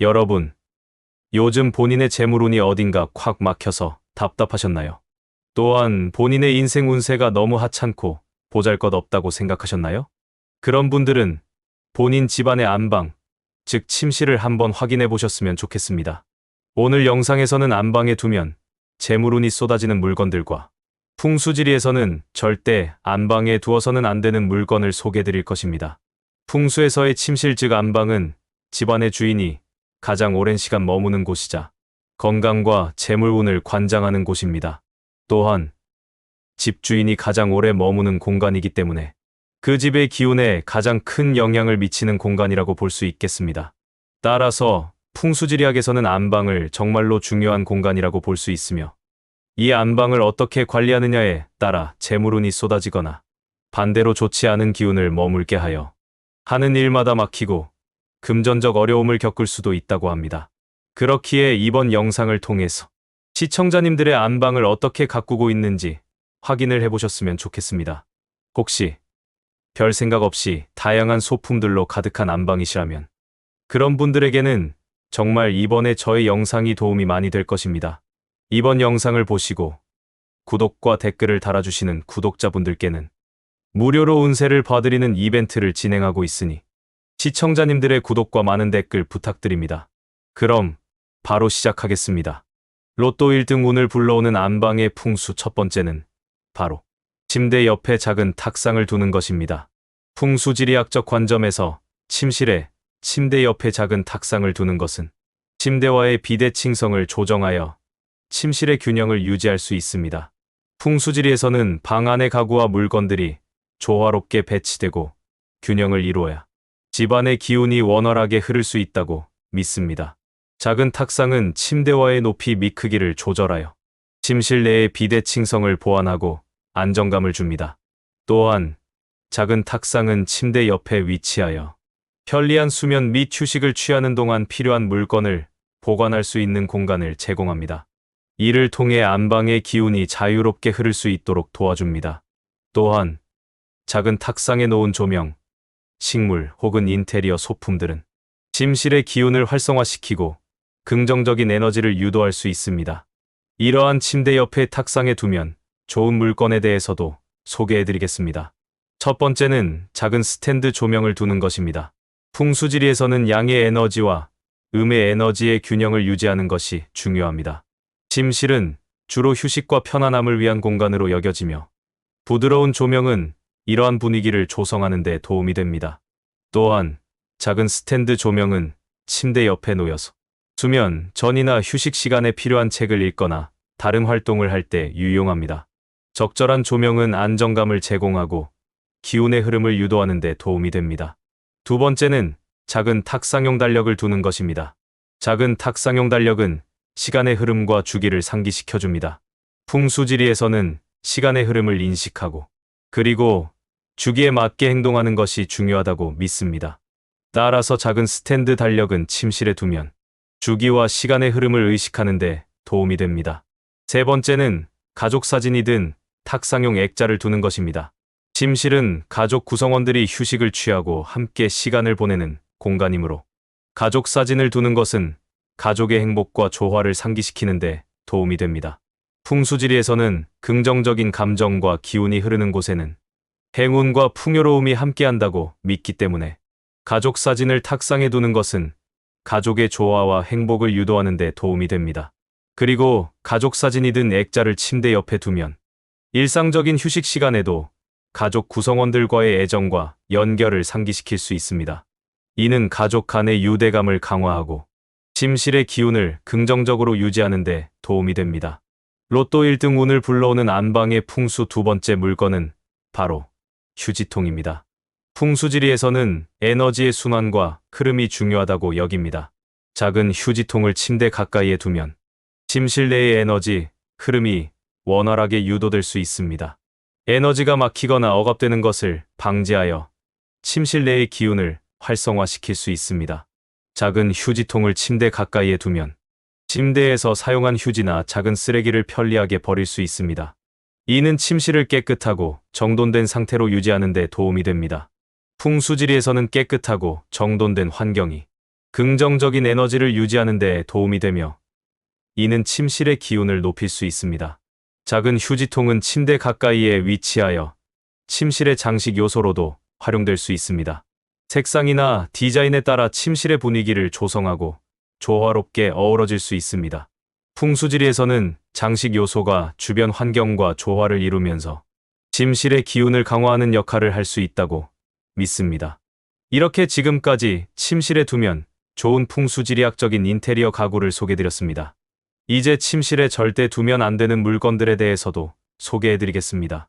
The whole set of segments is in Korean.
여러분, 요즘 본인의 재물운이 어딘가 콱 막혀서 답답하셨나요? 또한 본인의 인생 운세가 너무 하찮고 보잘것없다고 생각하셨나요? 그런 분들은 본인 집안의 안방, 즉 침실을 한번 확인해 보셨으면 좋겠습니다. 오늘 영상에서는 안방에 두면 재물운이 쏟아지는 물건들과 풍수지리에서는 절대 안방에 두어서는 안 되는 물건을 소개해 드릴 것입니다. 풍수에서의 침실 즉 안방은 집안의 주인이 가장 오랜 시간 머무는 곳이자 건강과 재물운을 관장하는 곳입니다. 또한 집주인이 가장 오래 머무는 공간이기 때문에 그 집의 기운에 가장 큰 영향을 미치는 공간이라고 볼 수 있겠습니다. 따라서 풍수지리학에서는 안방을 정말로 중요한 공간이라고 볼 수 있으며 이 안방을 어떻게 관리하느냐에 따라 재물운이 쏟아지거나 반대로 좋지 않은 기운을 머물게 하여 하는 일마다 막히고 금전적 어려움을 겪을 수도 있다고 합니다. 그렇기에 이번 영상을 통해서 시청자님들의 안방을 어떻게 가꾸고 있는지 확인을 해보셨으면 좋겠습니다. 혹시 별 생각 없이 다양한 소품들로 가득한 안방이시라면 그런 분들에게는 정말 이번에 저의 영상이 도움이 많이 될 것입니다. 이번 영상을 보시고 구독과 댓글을 달아주시는 구독자분들께는 무료로 운세를 봐드리는 이벤트를 진행하고 있으니 시청자님들의 구독과 많은 댓글 부탁드립니다. 그럼 바로 시작하겠습니다. 로또 1등 운을 불러오는 안방의 풍수 첫 번째는 바로 침대 옆에 작은 탁상을 두는 것입니다. 풍수지리학적 관점에서 침실에 침대 옆에 작은 탁상을 두는 것은 침대와의 비대칭성을 조정하여 침실의 균형을 유지할 수 있습니다. 풍수지리에서는 방 안의 가구와 물건들이 조화롭게 배치되고 균형을 이루어야 집안의 기운이 원활하게 흐를 수 있다고 믿습니다. 작은 탁상은 침대와의 높이 및 크기를 조절하여 침실 내의 비대칭성을 보완하고 안정감을 줍니다. 또한 작은 탁상은 침대 옆에 위치하여 편리한 수면 및 휴식을 취하는 동안 필요한 물건을 보관할 수 있는 공간을 제공합니다. 이를 통해 안방의 기운이 자유롭게 흐를 수 있도록 도와줍니다. 또한 작은 탁상에 놓은 조명, 식물 혹은 인테리어 소품들은 침실의 기운을 활성화시키고 긍정적인 에너지를 유도할 수 있습니다. 이러한 침대 옆에 탁상에 두면 좋은 물건에 대해서도 소개해드리겠습니다. 첫 번째는 작은 스탠드 조명을 두는 것입니다. 풍수지리에서는 양의 에너지와 음의 에너지의 균형을 유지하는 것이 중요합니다. 침실은 주로 휴식과 편안함을 위한 공간으로 여겨지며 부드러운 조명은 이러한 분위기를 조성하는 데 도움이 됩니다. 또한 작은 스탠드 조명은 침대 옆에 놓여서 수면 전이나 휴식 시간에 필요한 책을 읽거나 다른 활동을 할 때 유용합니다. 적절한 조명은 안정감을 제공하고 기운의 흐름을 유도하는 데 도움이 됩니다. 두 번째는 작은 탁상용 달력을 두는 것입니다. 작은 탁상용 달력은 시간의 흐름과 주기를 상기시켜줍니다. 풍수지리에서는 시간의 흐름을 인식하고 그리고 주기에 맞게 행동하는 것이 중요하다고 믿습니다. 따라서 작은 스탠드 달력은 침실에 두면 주기와 시간의 흐름을 의식하는 데 도움이 됩니다. 세 번째는 가족 사진이 든 탁상용 액자를 두는 것입니다. 침실은 가족 구성원들이 휴식을 취하고 함께 시간을 보내는 공간이므로 가족 사진을 두는 것은 가족의 행복과 조화를 상기시키는 데 도움이 됩니다. 풍수지리에서는 긍정적인 감정과 기운이 흐르는 곳에는 행운과 풍요로움이 함께한다고 믿기 때문에 가족 사진을 탁상에 두는 것은 가족의 조화와 행복을 유도하는 데 도움이 됩니다. 그리고 가족 사진이 든 액자를 침대 옆에 두면 일상적인 휴식 시간에도 가족 구성원들과의 애정과 연결을 상기시킬 수 있습니다. 이는 가족 간의 유대감을 강화하고 침실의 기운을 긍정적으로 유지하는 데 도움이 됩니다. 로또 1등 운을 불러오는 안방의 풍수 두 번째 물건은 바로 휴지통입니다. 풍수지리에서는 에너지의 순환과 흐름이 중요하다고 여깁니다. 작은 휴지통을 침대 가까이에 두면 침실 내의 에너지, 흐름이 원활하게 유도될 수 있습니다. 에너지가 막히거나 억압되는 것을 방지하여 침실 내의 기운을 활성화시킬 수 있습니다. 작은 휴지통을 침대 가까이에 두면 침대에서 사용한 휴지나 작은 쓰레기를 편리하게 버릴 수 있습니다. 이는 침실을 깨끗하고 정돈된 상태로 유지하는 데 도움이 됩니다. 풍수지리에서는 깨끗하고 정돈된 환경이 긍정적인 에너지를 유지하는 데 도움이 되며 이는 침실의 기운을 높일 수 있습니다. 작은 휴지통은 침대 가까이에 위치하여 침실의 장식 요소로도 활용될 수 있습니다. 색상이나 디자인에 따라 침실의 분위기를 조성하고 조화롭게 어우러질 수 있습니다. 풍수지리에서는 장식 요소가 주변 환경과 조화를 이루면서 침실의 기운을 강화하는 역할을 할 수 있다고 믿습니다. 이렇게 지금까지 침실에 두면 좋은 풍수지리학적인 인테리어 가구를 소개드렸습니다. 이제 침실에 절대 두면 안 되는 물건들에 대해서도 소개해드리겠습니다.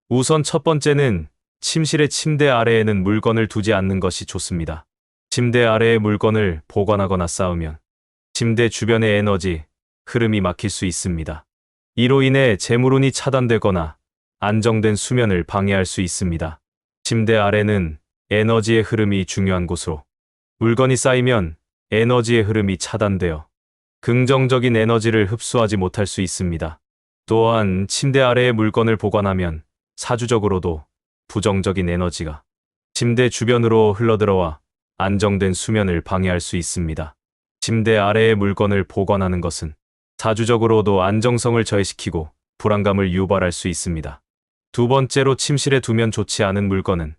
우선 첫 번째는 침실의 침대 아래에는 물건을 두지 않는 것이 좋습니다. 침대 아래에 물건을 보관하거나 쌓으면 침대 주변의 에너지, 흐름이 막힐 수 있습니다. 이로 인해 재물운이 차단되거나 안정된 수면을 방해할 수 있습니다. 침대 아래는 에너지의 흐름이 중요한 곳으로 물건이 쌓이면 에너지의 흐름이 차단되어 긍정적인 에너지를 흡수하지 못할 수 있습니다. 또한 침대 아래에 물건을 보관하면 사주적으로도 부정적인 에너지가 침대 주변으로 흘러들어와 안정된 수면을 방해할 수 있습니다. 침대 아래에 물건을 보관하는 것은 사주적으로도 안정성을 저해시키고 불안감을 유발할 수 있습니다. 두 번째로 침실에 두면 좋지 않은 물건은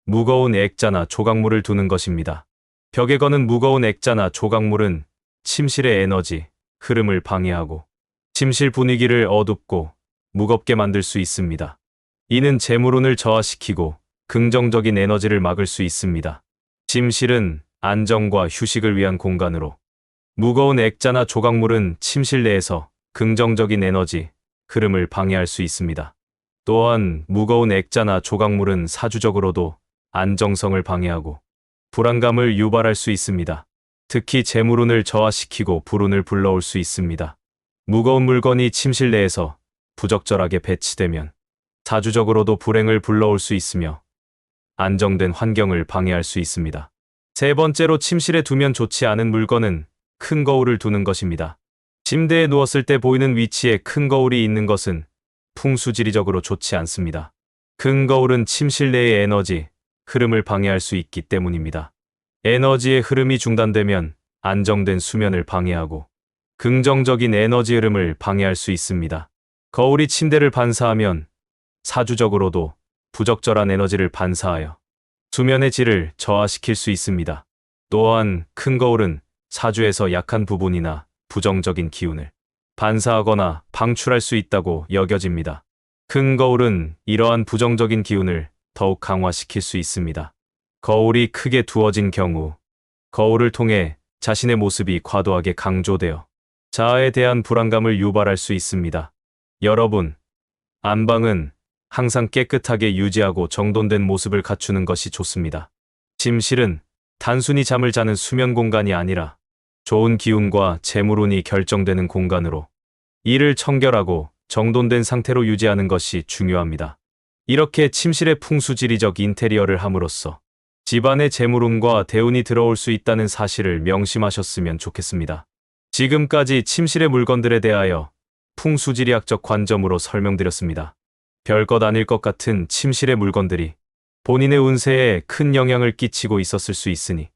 무거운 액자나 조각물을 두는 것입니다. 벽에 거는 무거운 액자나 조각물은 침실의 에너지, 흐름을 방해하고 침실 분위기를 어둡고 무겁게 만들 수 있습니다. 이는 재물운을 저하시키고 긍정적인 에너지를 막을 수 있습니다. 침실은 안정과 휴식을 위한 공간으로 무거운 액자나 조각물은 침실 내에서 긍정적인 에너지, 흐름을 방해할 수 있습니다. 또한 무거운 액자나 조각물은 사주적으로도 안정성을 방해하고 불안감을 유발할 수 있습니다. 특히 재물운을 저하시키고 불운을 불러올 수 있습니다. 무거운 물건이 침실 내에서 부적절하게 배치되면 사주적으로도 불행을 불러올 수 있으며 안정된 환경을 방해할 수 있습니다. 세 번째로 침실에 두면 좋지 않은 물건은 큰 거울을 두는 것입니다. 침대에 누웠을 때 보이는 위치에 큰 거울이 있는 것은 풍수지리적으로 좋지 않습니다. 큰 거울은 침실 내의 에너지, 흐름을 방해할 수 있기 때문입니다. 에너지의 흐름이 중단되면 안정된 수면을 방해하고 긍정적인 에너지 흐름을 방해할 수 있습니다. 거울이 침대를 반사하면 사주적으로도 부적절한 에너지를 반사하여 수면의 질을 저하시킬 수 있습니다. 또한 큰 거울은 사주에서 약한 부분이나 부정적인 기운을 반사하거나 방출할 수 있다고 여겨집니다. 큰 거울은 이러한 부정적인 기운을 더욱 강화시킬 수 있습니다. 거울이 크게 두어진 경우 거울을 통해 자신의 모습이 과도하게 강조되어 자아에 대한 불안감을 유발할 수 있습니다. 여러분, 안방은 항상 깨끗하게 유지하고 정돈된 모습을 갖추는 것이 좋습니다. 침실은 단순히 잠을 자는 수면 공간이 아니라 좋은 기운과 재물운이 결정되는 공간으로 이를 청결하고 정돈된 상태로 유지하는 것이 중요합니다. 이렇게 침실의 풍수지리적 인테리어를 함으로써 집안에 재물운과 대운이 들어올 수 있다는 사실을 명심하셨으면 좋겠습니다. 지금까지 침실의 물건들에 대하여 풍수지리학적 관점으로 설명드렸습니다. 별것 아닐 것 같은 침실의 물건들이 본인의 운세에 큰 영향을 끼치고 있었을 수 있으니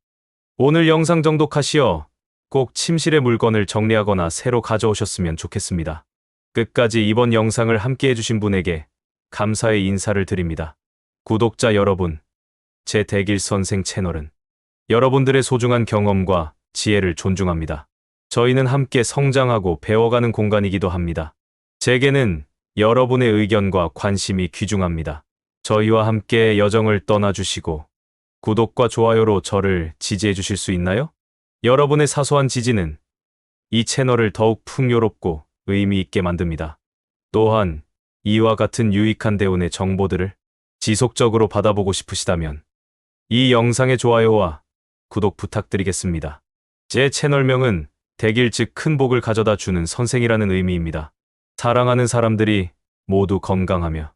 오늘 영상 정독하시어 꼭 침실의 물건을 정리하거나 새로 가져오셨으면 좋겠습니다. 끝까지 이번 영상을 함께 해주신 분에게 감사의 인사를 드립니다. 구독자 여러분, 제 대길선생 채널은 여러분들의 소중한 경험과 지혜를 존중합니다. 저희는 함께 성장하고 배워가는 공간이기도 합니다. 제게는 여러분의 의견과 관심이 귀중합니다. 저희와 함께 여정을 떠나주시고 구독과 좋아요로 저를 지지해 주실 수 있나요? 여러분의 사소한 지지는 이 채널을 더욱 풍요롭고 의미 있게 만듭니다. 또한 이와 같은 유익한 대운의 정보들을 지속적으로 받아보고 싶으시다면 이 영상의 좋아요와 구독 부탁드리겠습니다. 제 채널명은 대길 즉 큰 복을 가져다 주는 선생이라는 의미입니다. 사랑하는 사람들이 모두 건강하며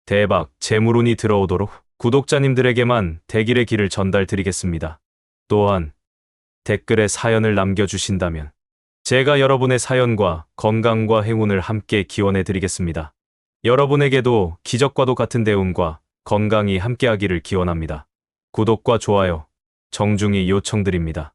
대박 재물운이 들어오도록 구독자님들에게만 대길의 길을 전달드리겠습니다. 또한 댓글에 사연을 남겨주신다면 제가 여러분의 사연과 건강과 행운을 함께 기원해 드리겠습니다. 여러분에게도 기적과도 같은 대운과 건강이 함께하기를 기원합니다. 구독과 좋아요 정중히 요청드립니다.